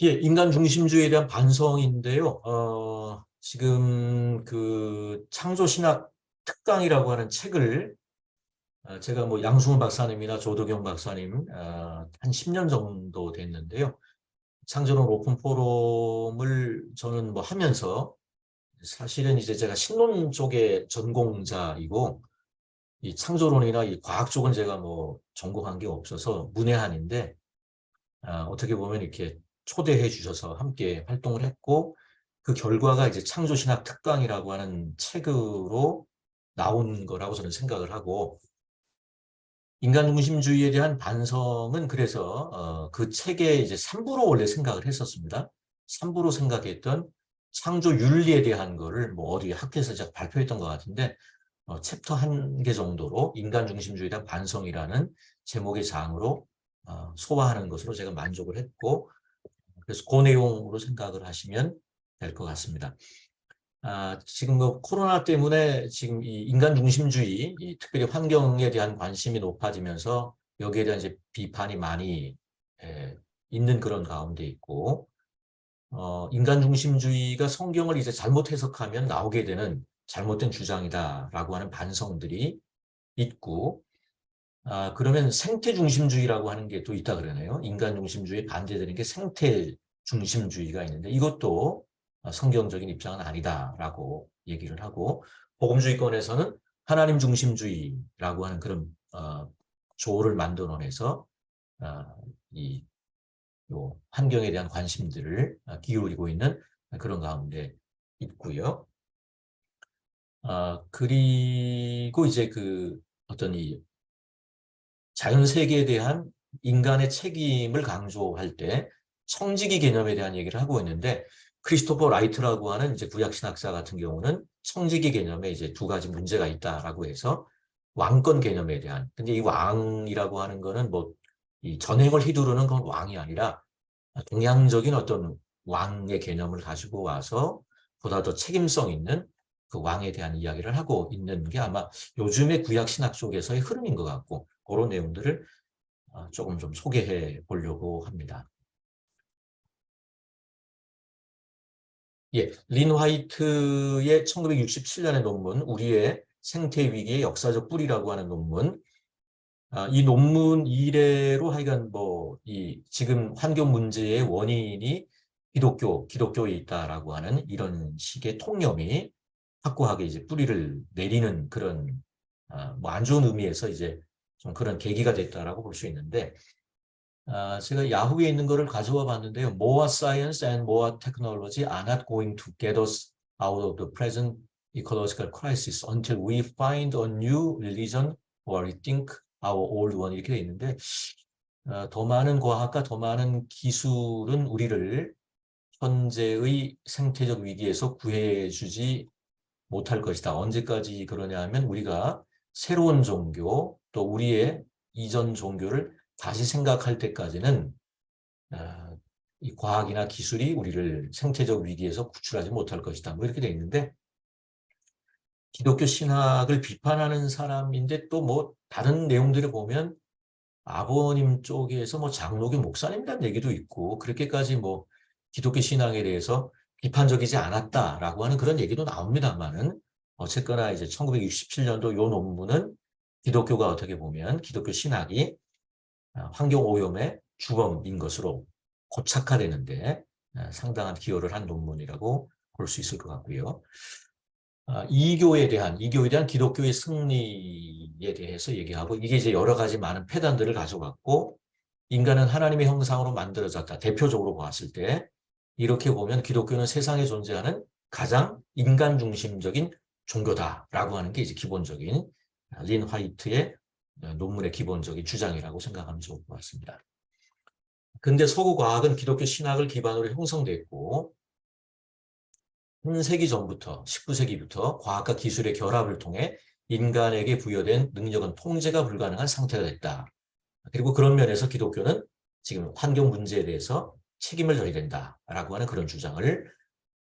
예, 인간 중심주의에 대한 반성인데요. 지금 그 창조신학 특강이라고 하는 책을 제가 뭐 양승훈 박사님이나 조덕용 박사님 한 10년 정도 됐는데요. 창조론 오픈 포럼을 저는 뭐 하면서 사실은 이제 제가 신론 쪽의 전공자이고 이 창조론이나 이 과학 쪽은 제가 뭐 전공한 게 없어서 문외한인데 어떻게 보면 이렇게 초대해 주셔서 함께 활동을 했고 그 결과가 이제 창조신학 특강이라고 하는 책으로 나온 거라고 저는 생각을 하고 인간 중심주의에 대한 반성은 그래서 그 책에 이제 3부로 원래 생각을 했었습니다. 3부로 생각했던 창조 윤리에 대한 거를 뭐 어디 학교에서 제가 발표했던 것 같은데 챕터 1개 정도로 인간 중심주의에 대한 반성이라는 제목의 장으로 소화하는 것으로 제가 만족을 했고 그래서 그 내용으로 생각을 하시면 될 것 같습니다. 지금 뭐 코로나 때문에 지금 이 인간 중심주의, 특별히 환경에 대한 관심이 높아지면서 여기에 대한 이제 비판이 많이 있는 그런 가운데 있고, 인간 중심주의가 성경을 이제 잘못 해석하면 나오게 되는 잘못된 주장이다라고 하는 반성들이 있고, 그러면 생태 중심주의라고 하는 게 또 있다 그러네요. 인간 중심주의에 반대되는 게 생태 중심주의가 있는데 이것도 성경적인 입장은 아니다라고 얘기를 하고 복음주의권에서는 하나님 중심주의라고 하는 그런 조를 만들어내서 이 환경에 대한 관심들을 기울이고 있는 그런 가운데 있고요. 그리고 이제 그 어떤 이 자연 세계에 대한 인간의 책임을 강조할 때 청지기 개념에 대한 얘기를 하고 있는데 크리스토퍼 라이트라고 하는 이제 구약 신학자 같은 경우는 청지기 개념에 이제 두 가지 문제가 있다라고 해서 왕권 개념에 대한 근데 이 왕이라고 하는 거는 뭐 이 전행을 휘두르는 건 왕이 아니라 동양적인 어떤 왕의 개념을 가지고 와서 보다 더 책임성 있는 그 왕에 대한 이야기를 하고 있는 게 아마 요즘의 구약 신학 쪽에서의 흐름인 것 같고 그런 내용들을 조금 좀 소개해 보려고 합니다. 예, 린 화이트의 1967년의 논문, 우리의 생태 위기의 역사적 뿌리라고 하는 논문. 이 논문 이래로 하여간 뭐, 이 지금 환경 문제의 원인이 기독교에 있다라고 하는 이런 식의 통념이 확고하게 이제 뿌리를 내리는 그런, 뭐 안 좋은 의미에서 이제 좀 그런 계기가 됐다라고 볼 수 있는데, 제가 야후에 있는 거를 가져와 봤는데요. More science and more technology are not going to get us out of the present ecological crisis until we find a new religion or rethink our old one 이렇게 돼 있는데 더 많은 과학과 더 많은 기술은 우리를 현재의 생태적 위기에서 구해주지 못할 것이다. 언제까지 그러냐 하면 우리가 새로운 종교 또 우리의 이전 종교를 다시 생각할 때까지는 이 과학이나 기술이 우리를 생태적 위기에서 구출하지 못할 것이다. 뭐 이렇게 돼 있는데 기독교 신학을 비판하는 사람인데 또 뭐 다른 내용들을 보면 아버님 쪽에서 뭐 장로교 목사님이라는 얘기도 있고 그렇게까지 뭐 기독교 신앙에 대해서 비판적이지 않았다라고 하는 그런 얘기도 나옵니다만은 어쨌거나 이제 1967년도 요 논문은 기독교가 어떻게 보면 기독교 신학이 환경 오염의 주범인 것으로 고착화되는데 상당한 기여를 한 논문이라고 볼 수 있을 것 같고요. 이교에 대한 기독교의 승리에 대해서 얘기하고 이게 이제 여러 가지 많은 패단들을 가져갔고 인간은 하나님의 형상으로 만들어졌다. 대표적으로 보았을 때 이렇게 보면 기독교는 세상에 존재하는 가장 인간 중심적인 종교다라고 하는 게 이제 기본적인 린 화이트의 논문의 기본적인 주장이라고 생각하면 좋을 것 같습니다. 근데 서구 과학은 기독교 신학을 기반으로 형성됐고 1세기 전부터 19세기부터 과학과 기술의 결합을 통해 인간에게 부여된 능력은 통제가 불가능한 상태가 됐다. 그리고 그런 면에서 기독교는 지금 환경 문제에 대해서 책임을 져야 된다라고 하는 그런 주장을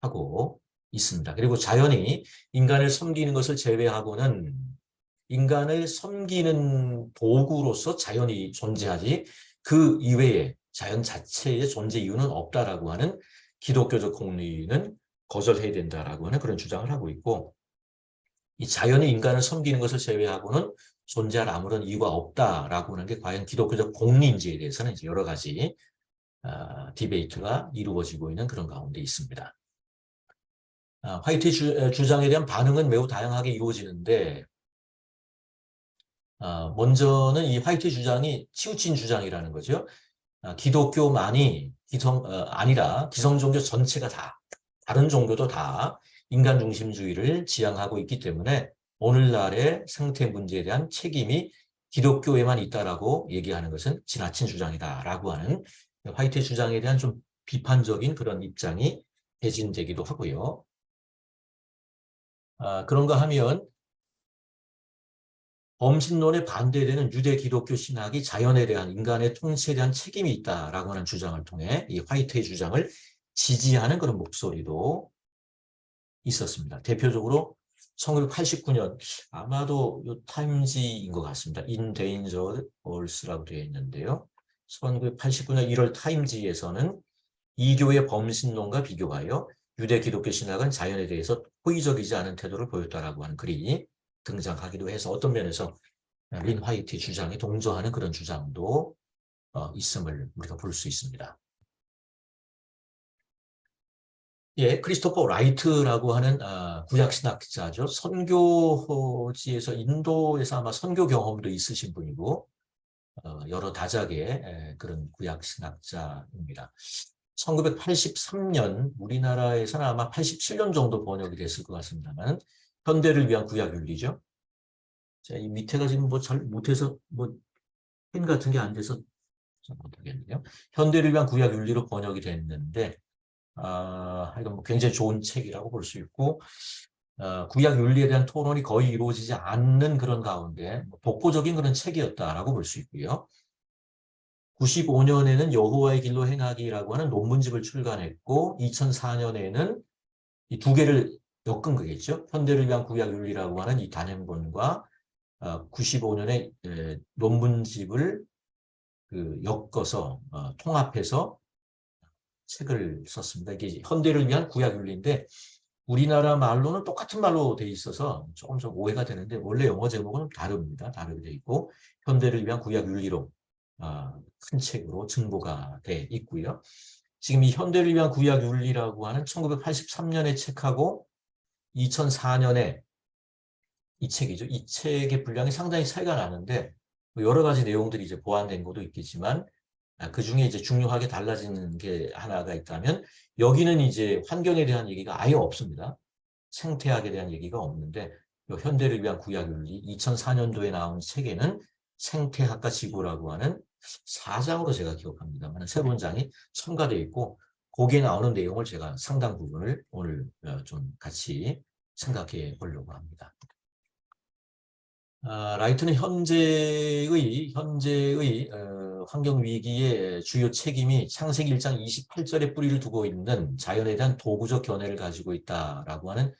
하고 있습니다. 그리고 자연이 인간을 섬기는 것을 제외하고는 인간을 섬기는 도구로서 자연이 존재하지 그 이외에 자연 자체의 존재 이유는 없다라고 하는 기독교적 공리는 거절해야 된다라고 하는 그런 주장을 하고 있고, 이 자연이 인간을 섬기는 것을 제외하고는 존재할 아무런 이유가 없다라고 하는 게 과연 기독교적 공리인지에 대해서는 이제 여러 가지 디베이트가 이루어지고 있는 그런 가운데 있습니다. 화이트의 주장에 대한 반응은 매우 다양하게 이루어지는데, 먼저는 이 화이트의 주장이 치우친 주장이라는 거죠. 기독교만이 아니라 기성 종교 전체가 다, 다른 종교도 다 인간 중심주의를 지향하고 있기 때문에 오늘날의 생태 문제에 대한 책임이 기독교에만 있다라고 얘기하는 것은 지나친 주장이다라고 하는 화이트의 주장에 대한 좀 비판적인 그런 입장이 배진되기도 하고요. 그런가 하면 범신론에 반대되는 유대 기독교 신학이 자연에 대한 인간의 통치에 대한 책임이 있다라고 하는 주장을 통해 이 화이트의 주장을 지지하는 그런 목소리도 있었습니다. 대표적으로 1989년 아마도 이 타임지인 것 같습니다. Endangered Earth라고 되어 있는데요. 1989년 1월 타임지에서는 이 교의 범신론과 비교하여 유대 기독교 신학은 자연에 대해서 호의적이지 않은 태도를 보였다라고 하는 글이 등장하기도 해서 어떤 면에서 린 화이트의 주장에 동조하는 그런 주장도 있음을 우리가 볼 수 있습니다. 예, 크리스토퍼 라이트라고 하는 구약신학자죠. 선교지에서 인도에서 아마 선교 경험도 있으신 분이고 여러 다작의 그런 구약신학자입니다. 1983년 우리나라에서는 아마 87년 정도 번역이 됐을 것 같습니다만 현대를 위한 구약윤리죠. 자, 이 밑에가 지금 뭐 잘 못해서 펜 같은 게 안 돼서 잘 못하겠네요. 현대를 위한 구약윤리로 번역이 됐는데 이건 뭐 굉장히 좋은 책이라고 볼 수 있고 구약윤리에 대한 토론이 거의 이루어지지 않는 그런 가운데 독보적인 그런 책이었다라고 볼 수 있고요. 95년에는 여호와의 길로 행하기라고 하는 논문집을 출간했고 2004년에는 이 두 개를 엮은 거겠죠. 현대를 위한 구약윤리라고 하는 이 단행본과 95년에 논문집을 엮어서 통합해서 책을 썼습니다. 이게 현대를 위한 구약윤리인데 우리나라 말로는 똑같은 말로 돼 있어서 조금 좀 오해가 되는데 원래 영어 제목은 다릅니다. 다르게 돼 있고 현대를 위한 구약윤리로 큰 책으로 증보가 돼 있고요. 지금 이 현대를 위한 구약윤리라고 하는 1983년의 책하고 2004년에 이 책이죠. 이 책의 분량이 상당히 차이가 나는데 여러 가지 내용들이 이제 보완된 것도 있겠지만 그 중에 이제 중요하게 달라지는 게 하나가 있다면 여기는 이제 환경에 대한 얘기가 아예 없습니다. 생태학에 대한 얘기가 없는데 현대를 위한 구약윤리 2004년도에 나온 책에는 생태학과 지구라고 하는 4장으로 제가 기억합니다만 세 번장이 첨가되어 있고 거기에 나오는 내용을 제가 상당 부분을 오늘 좀 같이 생각해 보려고 합니다. 라이트는 현재의 환경위기의 주요 책임이 창세기 1장 28절에 뿌리를 두고 있는 자연에 대한 도구적 견해를 가지고 있다라고 하는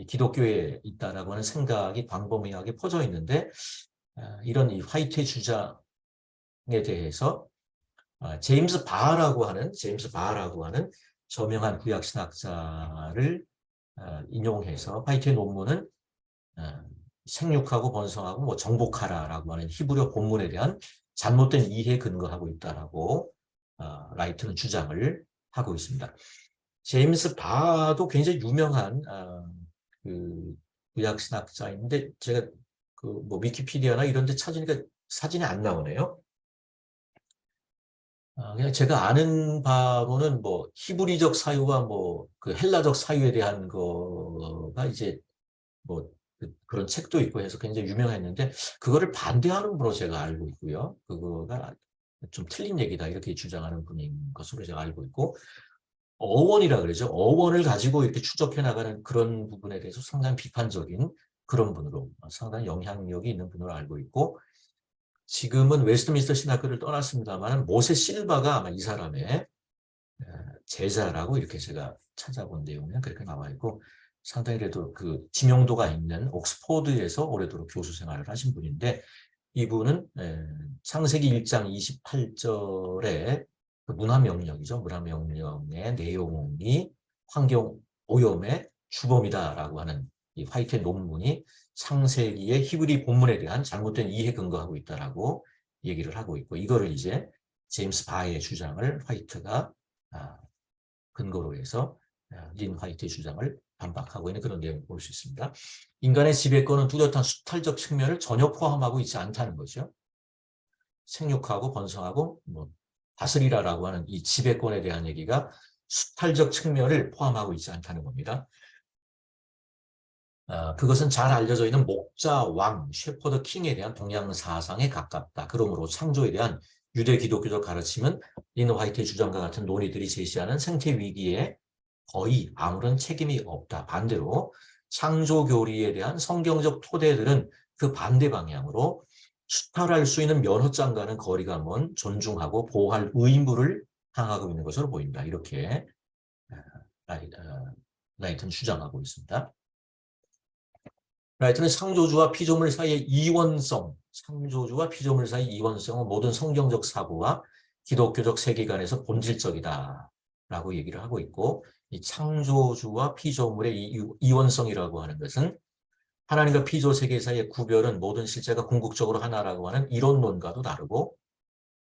기독교에 있다라고 하는 생각이 광범위하게 퍼져 있는데 이런 이 화이트의 주장에 대해서 제임스 바라고 하는 저명한 구약신학자를 인용해서 화이트의 논문은 생육하고 번성하고 뭐 정복하라라고 하는 히브리어 본문에 대한 잘못된 이해에 근거하고 있다라고 라이트는 주장을 하고 있습니다. 제임스 바도 굉장히 유명한 그 구약신학자인데 제가 그 뭐 위키피디아나 이런 데 찾으니까 사진이 안 나오네요. 그냥 제가 아는 바로는 뭐 히브리적 사유와 뭐 그 헬라적 사유에 대한 거가 이제 뭐 그런 책도 있고 해서 굉장히 유명했는데 그거를 반대하는 분으로 제가 알고 있고요. 그거가 좀 틀린 얘기다 이렇게 주장하는 분인 것으로 제가 알고 있고 어원이라 그러죠. 어원을 가지고 이렇게 추적해 나가는 그런 부분에 대해서 상당히 비판적인 그런 분으로 상당히 영향력이 있는 분으로 알고 있고 지금은 웨스트민스터 신학교를 떠났습니다만 모세 실바가 아마 이 사람의 제자라고 이렇게 제가 찾아본 내용은 그렇게 나와 있고 상당히 그래도 그 지명도가 있는 옥스포드에서 오래도록 교수 생활을 하신 분인데 이분은 창세기 1장 28절에 그 문화명령이죠. 문화명령의 내용이 환경 오염의 주범이다라고 하는 이 화이트의 논문이 창세기의 히브리 본문에 대한 잘못된 이해에 근거하고 있다라고 얘기를 하고 있고, 이거를 이제 제임스 바의 주장을 화이트가 근거로 해서 린 화이트의 주장을 반박하고 있는 그런 내용을 볼 수 있습니다. 인간의 지배권은 뚜렷한 수탈적 측면을 전혀 포함하고 있지 않다는 거죠. 생육하고 번성하고 뭐 다스리라라고 하는 이 지배권에 대한 얘기가 수탈적 측면을 포함하고 있지 않다는 겁니다. 그것은 잘 알려져 있는 목자, 왕, 셰퍼드 킹에 대한 동양 사상에 가깝다. 그러므로 창조에 대한 유대 기독교적 가르침은 린 화이트의 주장과 같은 논의들이 제시하는 생태 위기에 거의 아무런 책임이 없다. 반대로 창조 교리에 대한 성경적 토대들은 그 반대 방향으로 수탈할 수 있는 면허장과는 거리가 먼 존중하고 보호할 의무를 항하고 있는 것으로 보인다. 이렇게 라이트는 주장하고 있습니다. 라이트는 창조주와 피조물 사이의 이원성, 창조주와 피조물 사이의 이원성은 모든 성경적 사고와 기독교적 세계관에서 본질적이다 라고 얘기를 하고 있고, 이 창조주와 피조물의 이원성이라고 하는 것은 하나님과 피조 세계 사이의 구별은 모든 실제가 궁극적으로 하나라고 하는 이론론과도 다르고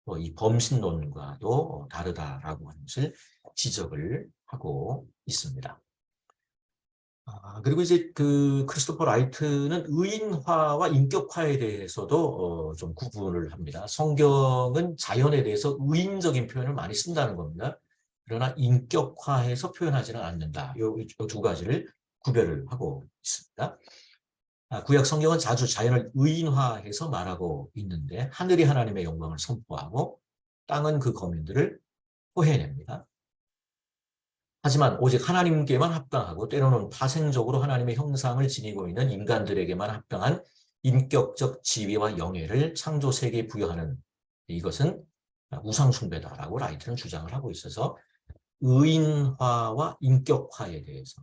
또 이 범신론과도 다르다라고 하는 것을 지적을 하고 있습니다. 그리고 이제 그 크리스토퍼 라이트는 의인화와 인격화에 대해서도 좀 구분을 합니다. 성경은 자연에 대해서 의인적인 표현을 많이 쓴다는 겁니다. 그러나 인격화해서 표현하지는 않는다. 이 두 가지를 구별을 하고 있습니다. 구약 성경은 자주 자연을 의인화해서 말하고 있는데, 하늘이 하나님의 영광을 선포하고 땅은 그 거민들을 토해냅니다. 하지만 오직 하나님께만 합당하고 때로는 파생적으로 하나님의 형상을 지니고 있는 인간들에게만 합당한 인격적 지위와 영예를 창조 세계에 부여하는, 이것은 우상숭배다라고 라이트는 주장을 하고 있어서 의인화와 인격화에 대해서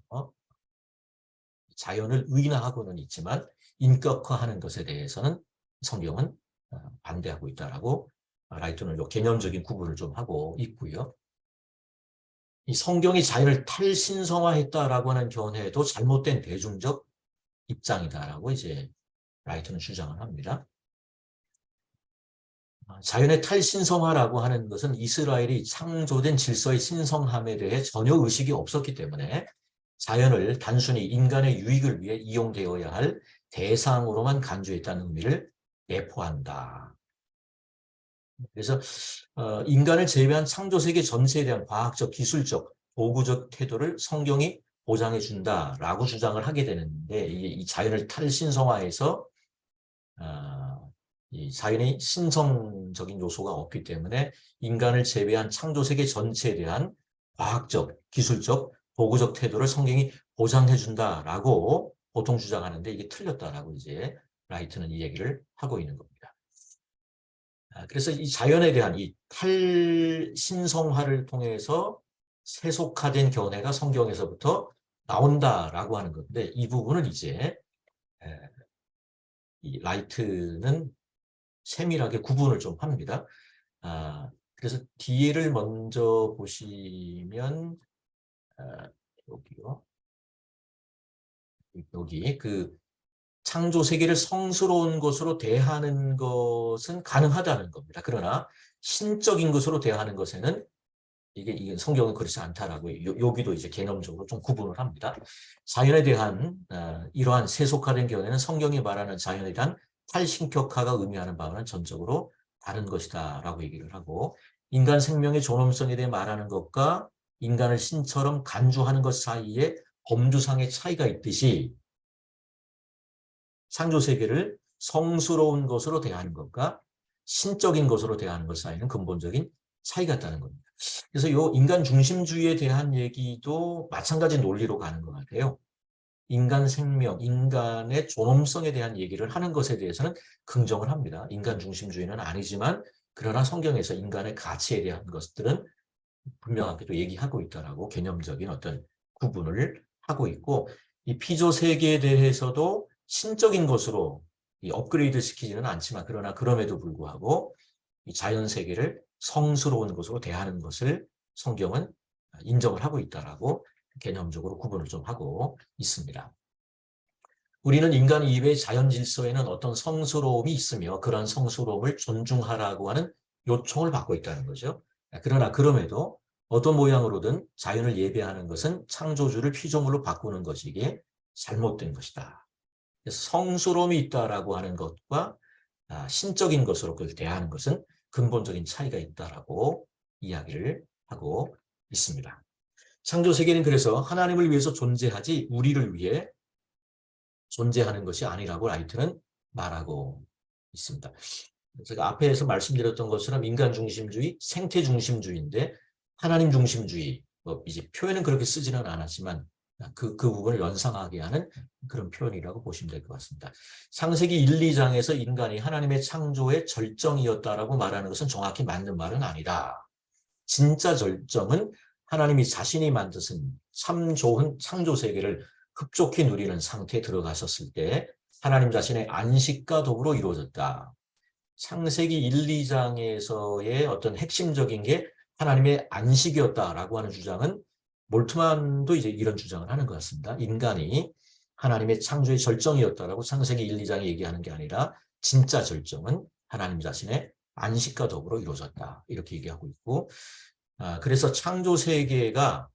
자연을 의인화하고는 있지만 인격화하는 것에 대해서는 성경은 반대하고 있다라고 라이트는 개념적인 구분을 좀 하고 있고요. 이 성경이 자연을 탈신성화했다라고 하는 견해도 잘못된 대중적 입장이다라고 이제 라이트는 주장을 합니다. 자연의 탈신성화라고 하는 것은 이스라엘이 창조된 질서의 신성함에 대해 전혀 의식이 없었기 때문에 자연을 단순히 인간의 유익을 위해 이용되어야 할 대상으로만 간주했다는 의미를 내포한다. 그래서 인간을 제외한 창조세계 전체에 대한 과학적, 기술적, 도구적 태도를 성경이 보장해 준다라고 주장을 하게 되는데, 이 자연을 탈신성화해서 이 자연의 신성적인 요소가 없기 때문에 인간을 제외한 창조세계 전체에 대한 과학적, 기술적, 도구적 태도를 성경이 보장해 준다라고 보통 주장하는데, 이게 틀렸다라고 이제 라이트는 이 얘기를 하고 있는 겁니다. 그래서 이 자연에 대한 이 탈신성화를 통해서 세속화된 견해가 성경에서부터 나온다라고 하는 건데, 이 부분은 이제 이 라이트는 세밀하게 구분을 좀 합니다. 그래서 뒤를 먼저 보시면 여기요. 여기 그 창조 세계를 성스러운 것으로 대하는 것은 가능하다는 겁니다. 그러나 신적인 것으로 대하는 것에는 이게 성경은 그렇지 않다라고 여기도 이제 개념적으로 좀 구분을 합니다. 자연에 대한 이러한 세속화된 견해는 성경이 말하는 자연에 대한 탈신격화가 의미하는 바와는 전적으로 다른 것이다라고 얘기를 하고, 인간 생명의 존엄성에 대해 말하는 것과 인간을 신처럼 간주하는 것 사이에 범주상의 차이가 있듯이 창조 세계를 성스러운 것으로 대하는 것과 신적인 것으로 대하는 것 사이는 근본적인 차이가 있다는 겁니다. 그래서 이 인간 중심주의에 대한 얘기도 마찬가지 논리로 가는 것 같아요. 인간 생명, 인간의 존엄성에 대한 얘기를 하는 것에 대해서는 긍정을 합니다. 인간 중심주의는 아니지만 그러나 성경에서 인간의 가치에 대한 것들은 분명하게도 얘기하고 있다라고 개념적인 어떤 구분을 하고 있고, 이 피조 세계에 대해서도 신적인 것으로 이 업그레이드 시키지는 않지만 그러나 그럼에도 불구하고 이 자연 세계를 성스러운 것으로 대하는 것을 성경은 인정을 하고 있다라고 개념적으로 구분을 좀 하고 있습니다. 우리는 인간 이외의 자연 질서에는 어떤 성스러움이 있으며 그러한 성스러움을 존중하라고 하는 요청을 받고 있다는 거죠. 그러나 그럼에도 어떤 모양으로든 자연을 예배하는 것은 창조주를 피조물로 바꾸는 것이기에 잘못된 것이다. 그래서 성스러움이 있다라고 하는 것과 신적인 것으로 그걸 대하는 것은 근본적인 차이가 있다라고 이야기를 하고 있습니다. 창조 세계는 그래서 하나님을 위해서 존재하지 우리를 위해 존재하는 것이 아니라고 라이트는 말하고 있습니다. 제가 앞에서 말씀드렸던 것처럼 인간 중심주의, 생태 중심주의인데 하나님 중심주의, 이제 표현은 그렇게 쓰지는 않았지만 그 부분을 연상하게 하는 그런 표현이라고 보시면 될 것 같습니다. 창세기 1, 2장에서 인간이 하나님의 창조의 절정이었다라고 말하는 것은 정확히 맞는 말은 아니다. 진짜 절정은 하나님이 자신이 만드신 참 좋은 창조 세계를 흡족히 누리는 상태에 들어가셨을 때 하나님 자신의 안식과 더불어 이루어졌다. 창세기 1, 2장에서의 어떤 핵심적인 게 하나님의 안식이었다라고 하는 주장은 몰트만도 이제 이런 주장을 하는 것 같습니다. 인간이 하나님의 창조의 절정이었다라고 창세기 1, 2장이 얘기하는 게 아니라 진짜 절정은 하나님 자신의 안식과 더불어 이루어졌다. 이렇게 얘기하고 있고, 그래서 창조 세계가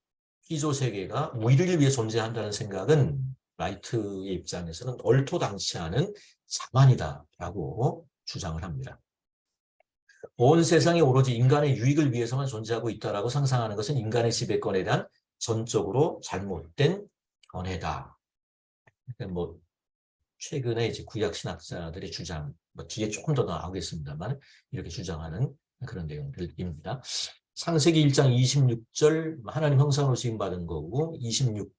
피조 세계가 우리를 위해 존재한다는 생각은 라이트의 입장에서는 얼토당치 않은 자만이다라고 주장을 합니다. 온 세상이 오로지 인간의 유익을 위해서만 존재하고 있다라고 상상하는 것은 인간의 지배권에 대한 전적으로 잘못된 견해다. 뭐 최근에 이제 구약 신학자들의 주장, 뒤에 조금 더 나오겠습니다만 이렇게 주장하는 그런 내용들입니다. 창세기 1장 26절 하나님 형상으로 지음받은 거고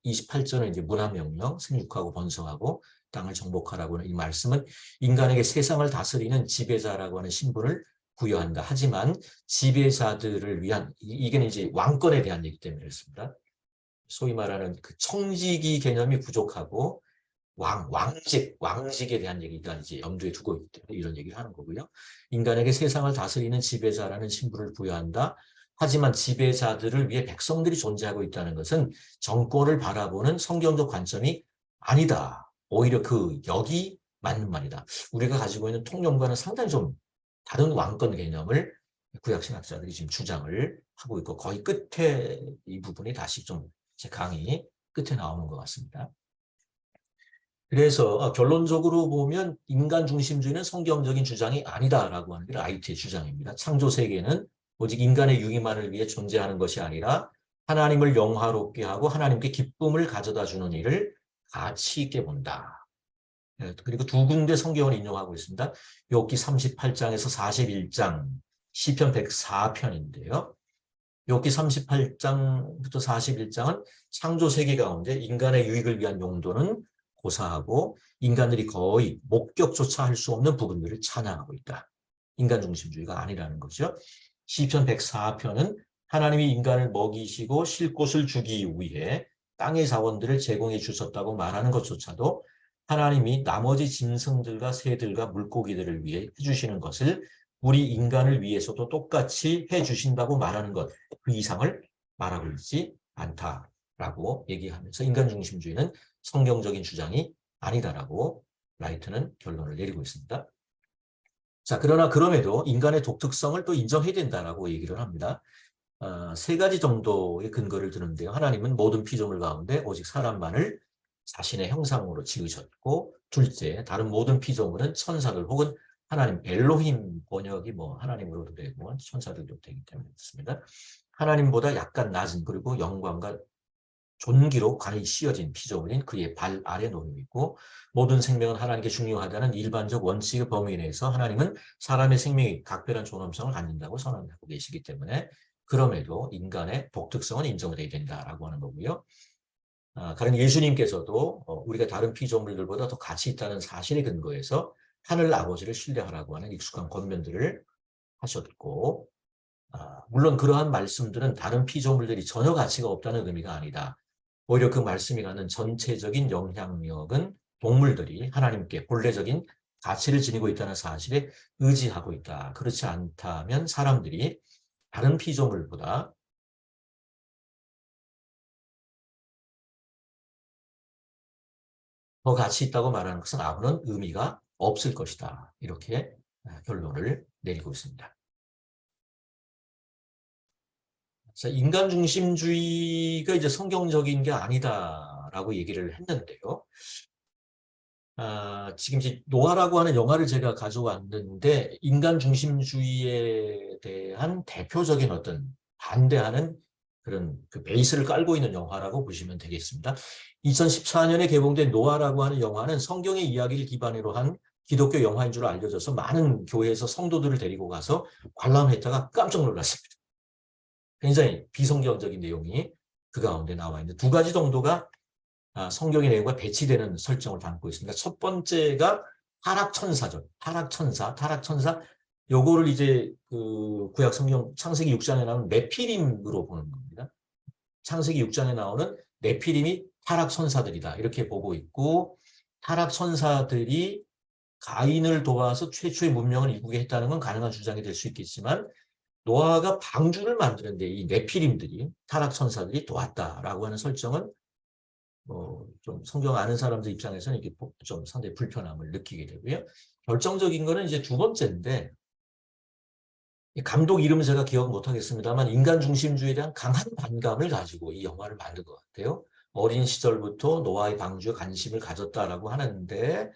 28절은 이제 문화명령, 생육하고 번성하고 땅을 정복하라고 하는 이 말씀은 인간에게 세상을 다스리는 지배자라고 하는 신분을 부여한다. 하지만 지배자들을 위한 이게 이제 왕권에 대한 얘기 때문에 그렇습니다. 소위 말하는 그 청지기 개념이 부족하고 왕직에 대한 얘기가 이제 염두에 두고 있기 때문에 이런 얘기를 하는 거고요. 인간에게 세상을 다스리는 지배자라는 신분을 부여한다. 하지만 지배자들을 위해 백성들이 존재하고 있다는 것은 정권을 바라보는 성경적 관점이 아니다. 오히려 그 역이 맞는 말이다. 우리가 가지고 있는 통념과는 상당히 좀 다른 왕권 개념을 구약신학자들이 지금 주장을 하고 있고 거의 끝에 이 부분이 다시 좀 제 강의 끝에 나오는 것 같습니다. 그래서 결론적으로 보면 인간 중심주의는 성경적인 주장이 아니다라고 하는 게 라이트의 주장입니다. 창조 세계는 오직 인간의 유기만을 위해 존재하는 것이 아니라 하나님을 영화롭게 하고 하나님께 기쁨을 가져다 주는 일을 가치 있게 본다. 그리고 두 군데 성경을 인용하고 있습니다. 욥기 38장에서 41장, 시편 104편인데요. 욥기 38장부터 41장은 창조 세계 가운데 인간의 유익을 위한 용도는 고사하고 인간들이 거의 목격조차 할 수 없는 부분들을 찬양하고 있다. 인간 중심주의가 아니라는 거죠. 시편 104편은 하나님이 인간을 먹이시고 쉴 곳을 주기 위해 땅의 자원들을 제공해 주셨다고 말하는 것조차도 하나님이 나머지 짐승들과 새들과 물고기들을 위해 해주시는 것을 우리 인간을 위해서도 똑같이 해주신다고 말하는 것, 그 이상을 말하고 있지 않다라고 얘기하면서 인간 중심주의는 성경적인 주장이 아니다라고 라이트는 결론을 내리고 있습니다. 자, 그러나 그럼에도 인간의 독특성을 또 인정해야 된다라고 얘기를 합니다. 세 가지 정도의 근거를 드는데요. 하나님은 모든 피조물 가운데 오직 사람만을 자신의 형상으로 지으셨고, 둘째, 다른 모든 피조물은 천사들 혹은 하나님 엘로힘 번역이 하나님으로도 되고 천사들도 되기 때문에 그렇습니다. 하나님보다 약간 낮은 그리고 영광과 존귀로 관이 씌어진 피조물인 그의 발 아래 놓여 있고 모든 생명은 하나님께 중요하다는 일반적 원칙의 범위 내에서 하나님은 사람의 생명이 각별한 존엄성을 갖는다고 선언하고 계시기 때문에 그럼에도 인간의 독특성은 인정돼야 된다라고 하는 거고요. 가령 예수님께서도 우리가 다른 피조물들보다 더 가치 있다는 사실에 근거해서 하늘 아버지를 신뢰하라고 하는 익숙한 권면들을 하셨고 물론 그러한 말씀들은 다른 피조물들이 전혀 가치가 없다는 의미가 아니다. 오히려 그 말씀이 갖는 전체적인 영향력은 동물들이 하나님께 본래적인 가치를 지니고 있다는 사실에 의지하고 있다. 그렇지 않다면 사람들이 다른 피조물보다 더 가치 있다고 말하는 것은 아무런 의미가 없을 것이다. 이렇게 결론을 내리고 있습니다. 자, 인간 중심주의가 이제 성경적인 게 아니다라고 얘기를 했는데요. 지금 이제 노아라고 하는 영화를 제가 가져왔는데 인간 중심주의에 대한 대표적인 어떤 반대하는 그런 그 베이스를 깔고 있는 영화라고 보시면 되겠습니다. 2014년에 개봉된 노아라고 하는 영화는 성경의 이야기를 기반으로 한 기독교 영화인 줄 알려져서 많은 교회에서 성도들을 데리고 가서 관람했다가 깜짝 놀랐습니다. 굉장히 비성경적인 내용이 그 가운데 나와 있는데 두 가지 정도가 성경의 내용과 배치되는 설정을 담고 있습니다. 첫 번째가 타락천사죠. 타락천사. 요거를 이제 그 구약 성경 창세기 6장에 나오는 네피림으로 보는 겁니다. 창세기 6장에 나오는 네피림이 타락천사들이다. 이렇게 보고 있고 타락천사들이 가인을 도와서 최초의 문명을 이루게 했다는 건 가능한 주장이 될 수 있겠지만 노아가 방주를 만드는데 이 네피림들이 타락천사들이 도왔다라고 하는 설정은 좀 성경 아는 사람들 입장에서는 이게 좀 상당히 불편함을 느끼게 되고요. 결정적인 거는 이제 두 번째인데 감독 이름은 제가 기억 못 하겠습니다만 인간 중심주의에 대한 강한 반감을 가지고 이 영화를 만든 것 같아요. 어린 시절부터 노아의 방주에 관심을 가졌다라고 하는데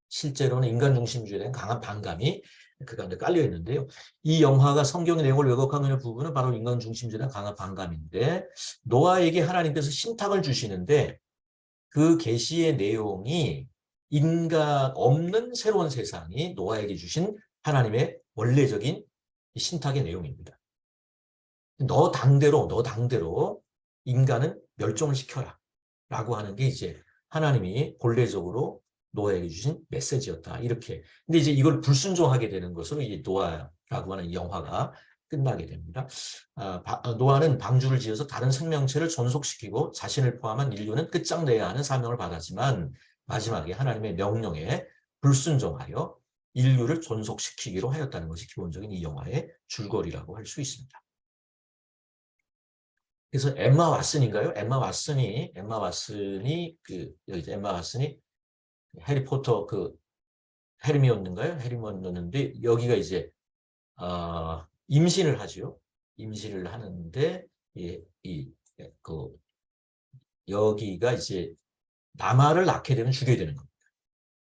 실제로는 인간 중심주의에 대한 강한 반감이 그 가운데 깔려 있는데요. 이 영화가 성경의 내용을 왜곡하고 있는 부분은 바로 인간 중심주의에 대한 강한 반감인데 노아에게 하나님께서 신탁을 주시는데 그 계시의 내용이 인간 없는 새로운 세상이 노아에게 주신 하나님의 원래적인 신탁의 내용입니다. 너 당대로 인간은 멸종을 시켜라 라고 하는 게 이제 하나님이 본래적으로 노아에게 주신 메시지였다. 이렇게. 근데 이제 이걸 불순종하게 되는 것으로 이 노아라고 하는 영화가 끝나게 됩니다. 노아는 방주를 지어서 다른 생명체를 존속시키고 자신을 포함한 인류는 끝장내야 하는 사명을 받았지만 마지막에 하나님의 명령에 불순종하여 인류를 존속시키기로 하였다는 것이 기본적인 이 영화의 줄거리라고 할 수 있습니다. 그래서 엠마 왓슨인가요? 엠마 왓슨이 여기 엠마 왓슨이 해리포터 해리미온인가요? 해리미온이었는데 여기가 이제 임신을 하죠. 임신을 하는데 여기가 이제 남아를 낳게 되면 죽여야 되는 겁니다.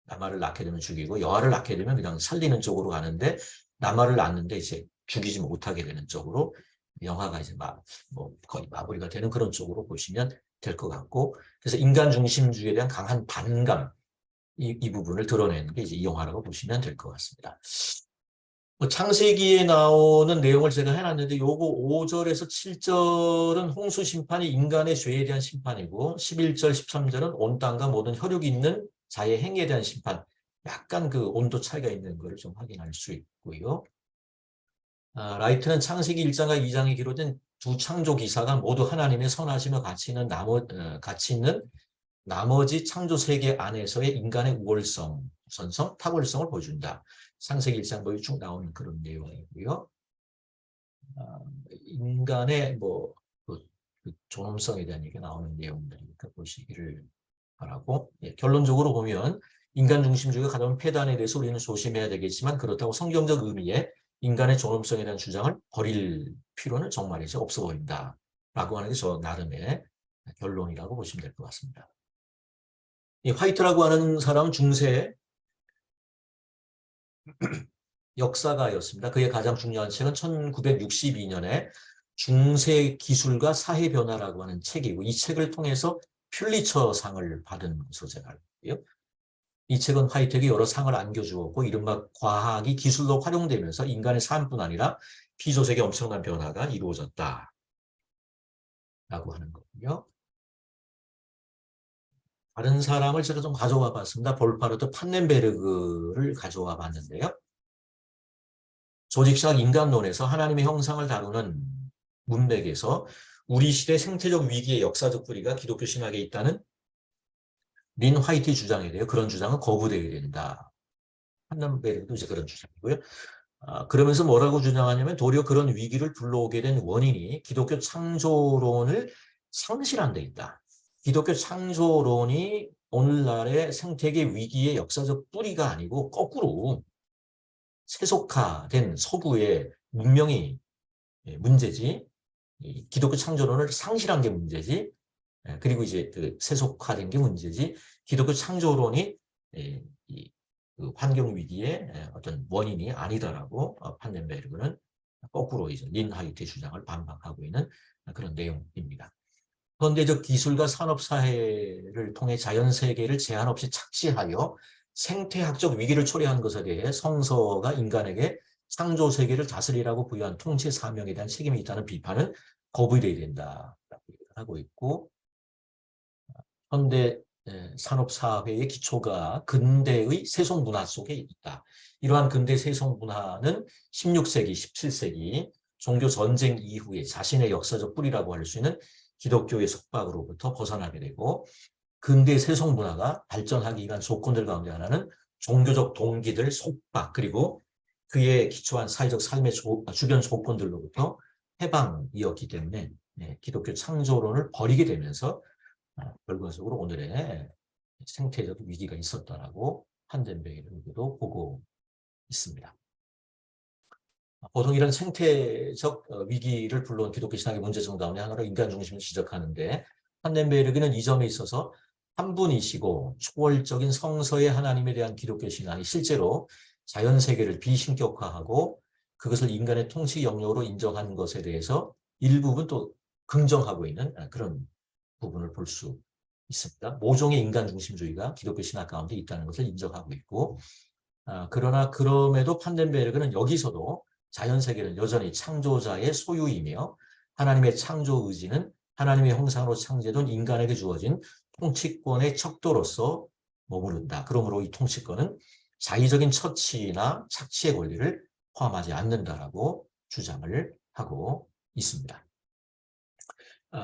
남아를 낳게 되면 죽이고 여아를 낳게 되면 그냥 살리는 쪽으로 가는데 남아를 낳는데 이제 죽이지 못하게 되는 쪽으로 영화가 이제 거의 마무리가 되는 그런 쪽으로 보시면 될 것 같고 그래서 인간 중심주의에 대한 강한 반감 이 부분을 드러내는 게 이제 이 영화라고 보시면 될 것 같습니다. 창세기에 나오는 내용을 제가 해놨는데 요거 5절에서 7절은 홍수 심판이 인간의 죄에 대한 심판이고 11절, 13절은 온 땅과 모든 혈육이 있는 자의 행위에 대한 심판. 약간 그 온도 차이가 있는 것을 좀 확인할 수 있고요. 라이트는 창세기 1장과 2장에 기록된 두 창조 기사가 모두 하나님의 선하심과 가치 있는 나머지 창조 세계 안에서의 인간의 우월성, 선성, 탁월성을 보여준다. 창세기 1장 쭉 나오는 그런 내용이고요. 인간의 그 존엄성에 대한 얘기가 나오는 내용들이니까 보시기를 바라고 결론적으로 보면 인간 중심주의가 가져온 폐단에 대해서 우리는 조심해야 되겠지만 그렇다고 성경적 의미의 인간의 존엄성에 대한 주장을 버릴 필요는 정말 이제 없어 보인다. 라고 하는 게 저 나름의 결론이라고 보시면 될 것 같습니다. 이 화이트라고 하는 사람은 중세 역사가였습니다. 그의 가장 중요한 책은 1962년에 중세 기술과 사회 변화라고 하는 책이고 이 책을 통해서 퓰리처상을 받은 것으로 제가 알고 있고요. 이 책은 화이트에게 여러 상을 안겨주었고 이른바 과학이 기술로 활용되면서 인간의 삶뿐 아니라 피조세계에 엄청난 변화가 이루어졌다. 라고 하는 거고요. 다른 사람을 제가 좀 가져와 봤습니다. 볼파르트 판넨베르그를 가져와 봤는데요. 조직학 인간론에서 하나님의 형상을 다루는 문맥에서 우리 시대 생태적 위기의 역사적 뿌리가 기독교 신학에 있다는 린 화이트의 주장에 대해 그런 주장은 거부되어야 된다. 판덴베르그도 이제 그런 주장이고요. 그러면서 뭐라고 주장하냐면 도리어 그런 위기를 불러오게 된 원인이 기독교 창조론을 상실한 데 있다. 기독교 창조론이 오늘날의 생태계 위기의 역사적 뿌리가 아니고 거꾸로 세속화된 서구의 문명이 문제지, 기독교 창조론을 상실한 게 문제지, 그리고 이제 그 세속화된 게 문제지, 기독교 창조론이 그 환경 위기의 어떤 원인이 아니다라고 판덴베르그는 거꾸로 이제 린하이트의 주장을 반박하고 있는 그런 내용입니다. 그런데 저 기술과 산업 사회를 통해 자연 세계를 제한 없이 착취하여 생태학적 위기를 초래한 것에 대해 성서가 인간에게 창조 세계를 다스리라고 부여한 통치 사명에 대한 책임이 있다는 비판은 거부돼야 된다라고 하고 있고, 현대 산업사회의 기초가 근대의 세속 문화 속에 있다. 이러한 근대 세속 문화는 16세기, 17세기 종교 전쟁 이후에 자신의 역사적 뿌리라고 할 수 있는 기독교의 속박으로부터 벗어나게 되고, 근대 세속 문화가 발전하기 위한 조건들 가운데 하나는 종교적 동기들 속박, 그리고 그에 기초한 사회적 삶의 주변 조건들로부터 해방이었기 때문에 기독교 창조론을 버리게 되면서 결과적으로 오늘의 생태적 위기가 있었다라고 판덴베르그도 보고 있습니다. 보통 이런 생태적 위기를 불러온 기독교 신학의 문제점 가운데 하나로 인간 중심을 지적하는데, 판덴베르그는 이 점에 있어서 한 분이시고 초월적인 성서의 하나님에 대한 기독교 신앙이 실제로 자연세계를 비신격화하고 그것을 인간의 통치 영역으로 인정하는 것에 대해서 일부분 또 긍정하고 있는 그런 부분을 볼 수 있습니다. 모종의 인간 중심주의가 기독교 신학 가운데 있다는 것을 인정하고 있고, 그러나 그럼에도 판덴베르그는 여기서도 자연세계는 여전히 창조자의 소유이며 하나님의 창조 의지는 하나님의 형상으로 창조된 인간에게 주어진 통치권의 척도로서 머무른다. 그러므로 이 통치권은 자의적인 처치나 착취의 권리를 포함하지 않는다라고 주장을 하고 있습니다.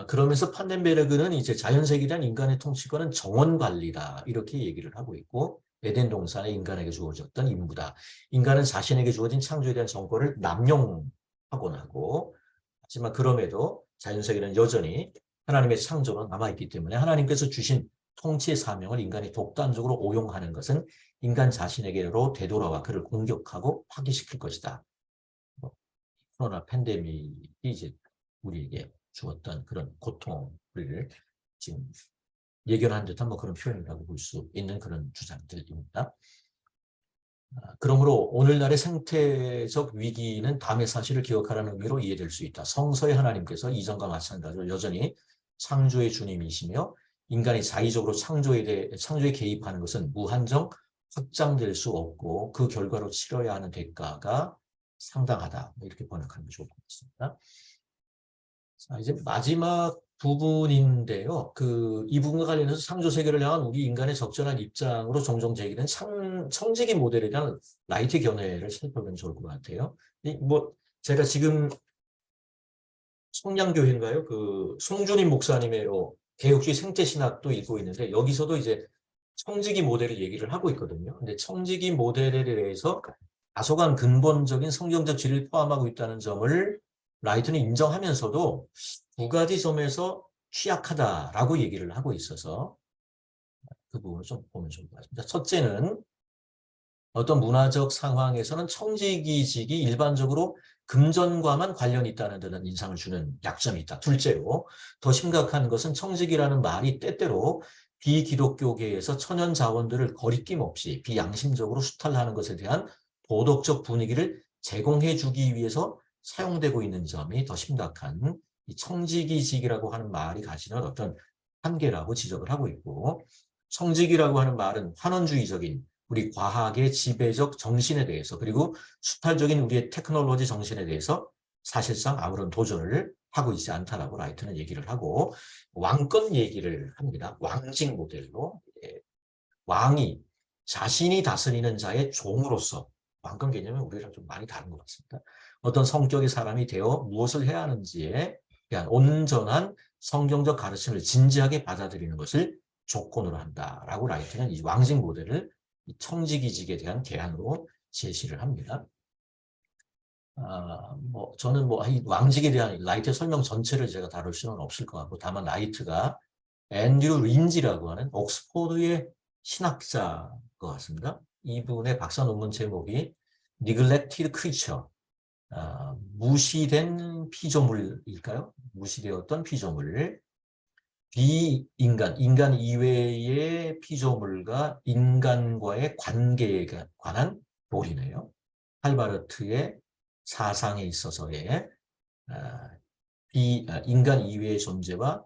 그러면서 판덴베르그는 이제 자연세계란 인간의 통치권은 정원관리다 이렇게 얘기를 하고 있고, 에덴 동산에 인간에게 주어졌던 임무다. 인간은 자신에게 주어진 창조에 대한 정보를 남용하곤 하고, 하지만 그럼에도 자연세계는 여전히 하나님의 창조로 남아있기 때문에 하나님께서 주신 통치의 사명을 인간이 독단적으로 오용하는 것은 인간 자신에게로 되돌아와 그를 공격하고 파괴시킬 것이다. 코로나 팬데믹이 이제 우리에게 주었던 그런 고통을 지금 예견한 듯한 그런 표현이라고 볼 수 있는 그런 주장들입니다. 그러므로 오늘날의 생태적 위기는 다음의 사실을 기억하라는 의미로 이해될 수 있다. 성서의 하나님께서 이전과 마찬가지로 여전히 창조의 주님이시며 인간이 자의적으로 창조에 개입하는 것은 무한정 확장될 수 없고 그 결과로 치러야 하는 대가가 상당하다. 이렇게 번역하는 게 좋을 것 같습니다. 자, 이제 마지막 부분인데요. 이 부분과 관련해서 창조 세계를 향한 우리 인간의 적절한 입장으로 종종 제기된 청지기 모델에 대한 라이트 견해를 살펴보면 좋을 것 같아요. 제가 지금 성량교회인가요? 송준임 목사님의 개혁주의 생태신학도 읽고 있는데 여기서도 이제 청지기 모델을 얘기를 하고 있거든요. 근데 청지기 모델에 대해서 다소간 근본적인 성경적 질을 포함하고 있다는 점을 라이트는 인정하면서도 두 가지 점에서 취약하다라고 얘기를 하고 있어서 그 부분을 좀 보면 좋을 것 같습니다. 첫째는 어떤 문화적 상황에서는 청지기직이 일반적으로 금전과만 관련이 있다는 데는 인상을 주는 약점이 있다. 둘째로 더 심각한 것은 청지기라는 말이 때때로 비기독교계에서 천연 자원들을 거리낌 없이 비양심적으로 수탈하는 것에 대한 도덕적 분위기를 제공해 주기 위해서 사용되고 있는 점이 더 심각한 이 청지기직이라고 하는 말이 가지는 어떤 한계라고 지적을 하고 있고, 청지기라고 하는 말은 환원주의적인 우리 과학의 지배적 정신에 대해서 그리고 수탈적인 우리의 테크놀로지 정신에 대해서 사실상 아무런 도전을 하고 있지 않다라고 라이트는 얘기를 하고 왕권 얘기를 합니다. 왕직 모델로 왕이 자신이 다스리는 자의 종으로서, 왕권 개념은 우리랑 좀 많이 다른 것 같습니다. 어떤 성격의 사람이 되어 무엇을 해야 하는지에 대한 온전한 성경적 가르침을 진지하게 받아들이는 것을 조건으로 한다라고 라이트는 이 왕직 모델을 이 청지기직에 대한 대안으로 제시를 합니다. 저는 이 왕직에 대한 라이트의 설명 전체를 제가 다룰 수는 없을 것 같고, 다만 라이트가 앤드류 린지라고 하는 옥스포드의 신학자인 것 같습니다. 이분의 박사 논문 제목이 Neglected Creature, 무시된 피조물일까요? 무시되었던 피조물, 비인간, 인간 이외의 피조물과 인간과의 관계에 관한 교리네요. 할바르트의 사상에 있어서의 인간 이외의 존재와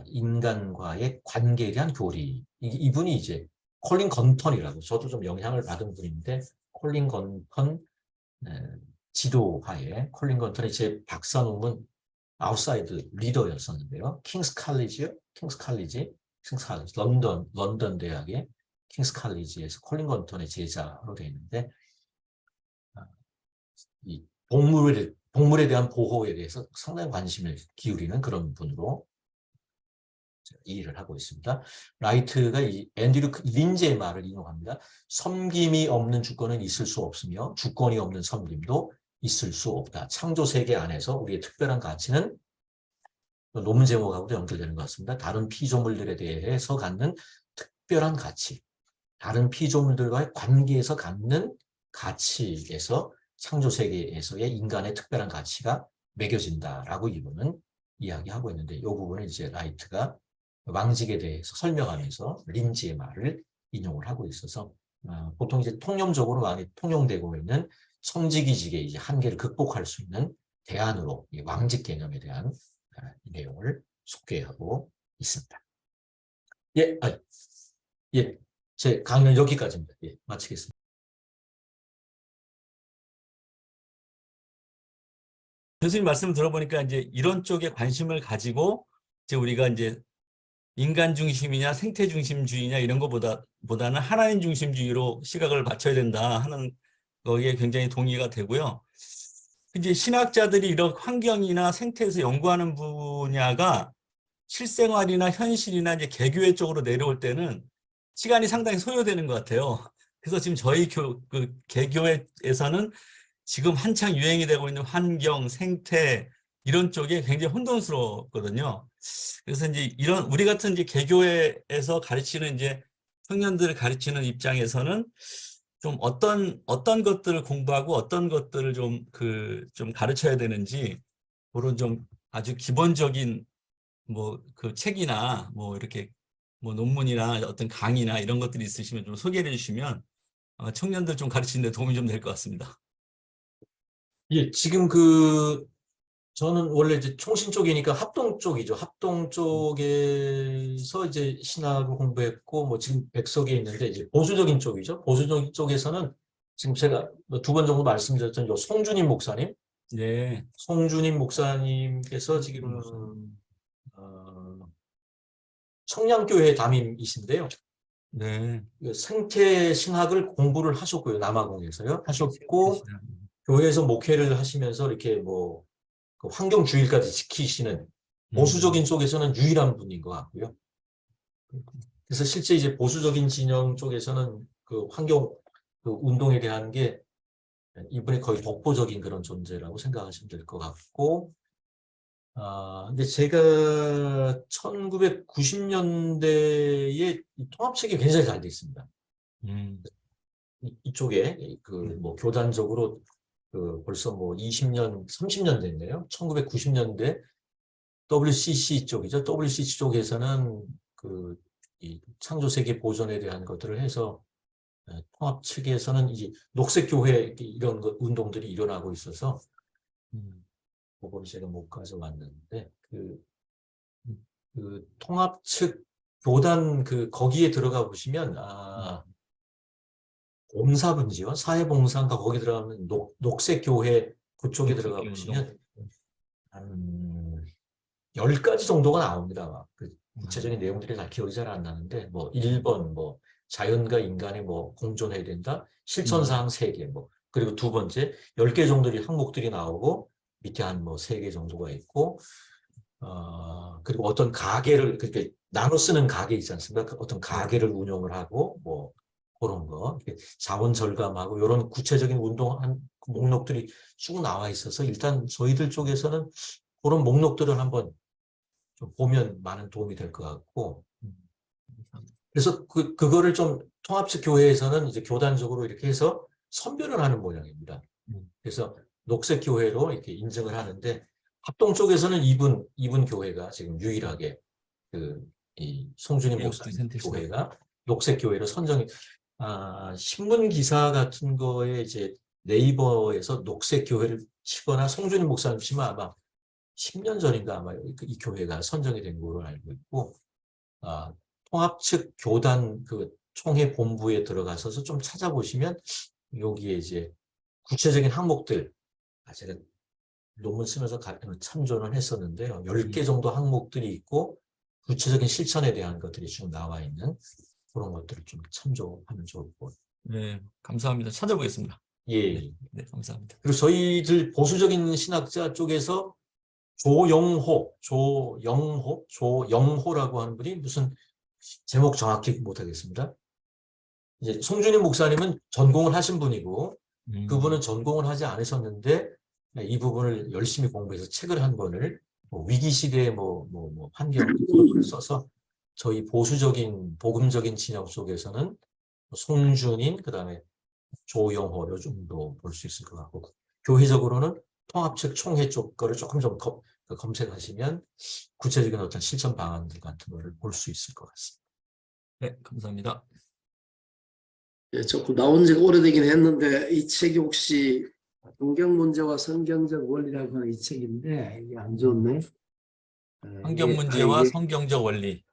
인간과의 관계에 대한 교리. 이분이 이제 콜린 건턴이라고, 저도 좀 영향을 받은 분인데, 콜린 건턴 지도하에 콜린 건턴의 제 박사 논문 아웃사이드 리더였었는데요. 킹스 칼리지, 런던 대학의 킹스 칼리지에서 콜린 건턴의 제자로 되어 있는데, 이 동물에 대한 보호에 대해서 상당히 관심을 기울이는 그런 분으로 이해를 하고 있습니다. 라이트가 이 앤드류 린지의 말을 인용합니다. 섬김이 없는 주권은 있을 수 없으며 주권이 없는 섬김도 있을 수 없다. 창조 세계 안에서 우리의 특별한 가치는, 논문 제목하고도 연결되는 것 같습니다. 다른 피조물들에 대해서 갖는 특별한 가치, 다른 피조물들과의 관계에서 갖는 가치에서 창조 세계에서의 인간의 특별한 가치가 매겨진다라고 이분은 이야기하고 있는데, 이 부분은 이제 라이트가 왕직에 대해서 설명하면서 린지의 말을 인용을 하고 있어서 보통 이제 통념적으로 많이 통용되고 있는 청지기직의 이제 한계를 극복할 수 있는 대안으로 이 왕직 개념에 대한 이 내용을 소개하고 있습니다. 제 강의는 여기까지입니다. 마치겠습니다. 교수님 말씀 들어보니까 이제 이런 쪽에 관심을 가지고 이제 우리가 이제 인간 중심이냐 생태 중심주의냐 이런 것보다는 하나님 중심주의로 시각을 맞춰야 된다 하는 거기에 굉장히 동의가 되고요. 이제 신학자들이 이런 환경이나 생태에서 연구하는 분야가 실생활이나 현실이나 이제 개교회 쪽으로 내려올 때는 시간이 상당히 소요되는 것 같아요. 그래서 지금 저희 개교회에서는 지금 한창 유행이 되고 있는 환경, 생태 이런 쪽에 굉장히 혼돈스럽거든요. 그래서 이제 이런 우리 같은 이제 개교회에서 가르치는 이제 청년들을 가르치는 입장에서는 좀 어떤 것들을 공부하고 어떤 것들을 좀 가르쳐야 되는지 그런 좀 아주 기본적인 그 책이나 이렇게 논문이나 어떤 강의나 이런 것들이 있으시면 좀 소개해 주시면 청년들 좀 가르치는 데 도움이 좀 될 것 같습니다. 지금 저는 원래 이제 총신 쪽이니까 합동 쪽이죠. 합동 쪽에서 이제 신학을 공부했고, 지금 백석에 있는데 이제 보수적인 쪽이죠. 보수적인 쪽에서는 지금 제가 2번 정도 말씀드렸던 송주님 목사님, 네. 송주님 목사님께서 지금 청량교회 담임이신데요. 네. 생태 신학을 공부를 하셨고요. 남아공에서요. 하셨고 교회에서 목회를 하시면서 이렇게 그 환경주의까지 지키시는 보수적인 쪽에서는 유일한 분인 것 같고요. 그래서 실제 이제 보수적인 진영 쪽에서는 그 환경 그 운동에 대한 게 이분이 거의 독보적인 그런 존재라고 생각하시면 될 것 같고, 근데 제가 1990년대에 통합책이 굉장히 잘 돼 있습니다. 이쪽에 교단적으로 벌써 20년, 30년 됐네요. 1990년대 WCC 쪽이죠. WCC 쪽에서는 이 창조세계 보존에 대한 것들을 해서 통합 측에서는 이제 녹색교회 이런 운동들이 일어나고 있어서 그걸 제가 못 가져왔는데 그 통합 측 교단 거기에 들어가 보시면 봉사분지원, 사회봉사인가 거기 들어가면 녹색교회 그쪽에 들어가 보시면 한 10가지 정도가 나옵니다. 구체적인 내용들이 다 기억이 잘 안 나는데 1번 자연과 인간이 공존해야 된다. 실천사항 3개 그리고 2번째 10개 정도의 항목들이 나오고 밑에 한 3개 정도가 있고 그리고 어떤 가게를 그렇게 나눠 쓰는 가게 있지 않습니까? 어떤 가게를 운영을 하고 그런 거, 이렇게 자원 절감하고 이런 구체적인 운동한 목록들이 쭉 나와 있어서 일단 저희들 쪽에서는 그런 목록들을 한번 좀 보면 많은 도움이 될 것 같고, 그래서 그거를 좀 통합식 교회에서는 이제 교단적으로 이렇게 해서 선별을 하는 모양입니다. 그래서 녹색 교회로 이렇게 인증을 하는데, 합동 쪽에서는 이분 교회가 지금 유일하게 이 송준임 목사님 교회가 녹색 교회로 선정이, 신문 기사 같은 거에 이제 네이버에서 녹색 교회를 치거나 송준임 목사님 치면 아마 10년 전인가 아마 이 교회가 선정이 된 걸로 알고 있고, 통합 측 교단 총회 본부에 들어가셔서 좀 찾아보시면 여기에 이제 구체적인 항목들, 제가 논문 쓰면서 참조는 했었는데요. 10개 정도 항목들이 있고 구체적인 실천에 대한 것들이 쭉 나와 있는 그런 것들을 좀 참조하면 좋을 것 같아요. 네, 감사합니다. 찾아보겠습니다. 예. 네, 감사합니다. 그리고 저희들 보수적인 신학자 쪽에서 조영호라고 하는 분이 무슨 제목 정확히 못하겠습니다. 이제 송준임 목사님은 전공을 하신 분이고 그분은 전공을 하지 않으셨는데 이 부분을 열심히 공부해서 책을 한 권을 위기 시대의 환경을 써서 저희 보수적인 복음적인 진영 속에서는 송준임 그다음에 조영호 요 정도 볼 수 있을 것 같고 교회적으로는 통합측 총회 쪽 거를 조금 좀 검색하시면 구체적인 어떤 실천 방안들 같은 거를 볼 수 있을 것 같습니다. 네, 감사합니다. 예, 조금 나온 지가 오래되긴 했는데 이 책이 혹시 성경 문제와 성경적 원리라고 하는 이 책인데 이게 안 좋네. 환경 문제와 성경적 원리.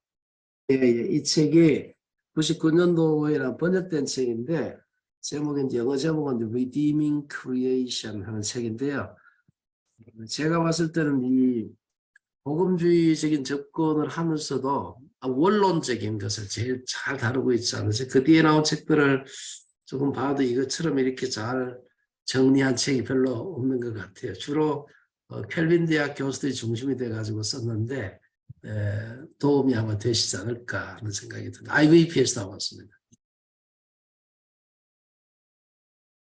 이 책이 99년도에 번역된 책인데 제목은 영어 제목은 Redeeming Creation 하는 책인데요. 제가 봤을 때는 이 복음주의적인 접근을 하면서도 원론적인 것을 제일 잘 다루고 있지 않으세요? 그 뒤에 나온 책들을 조금 봐도 이것처럼 이렇게 잘 정리한 책이 별로 없는 것 같아요. 주로 켈빈 대학 교수들이 중심이 돼가지고 썼는데 도움이 아마 되시지 않을까 하는 생각이 듭니다. IVP에서 나왔습니다.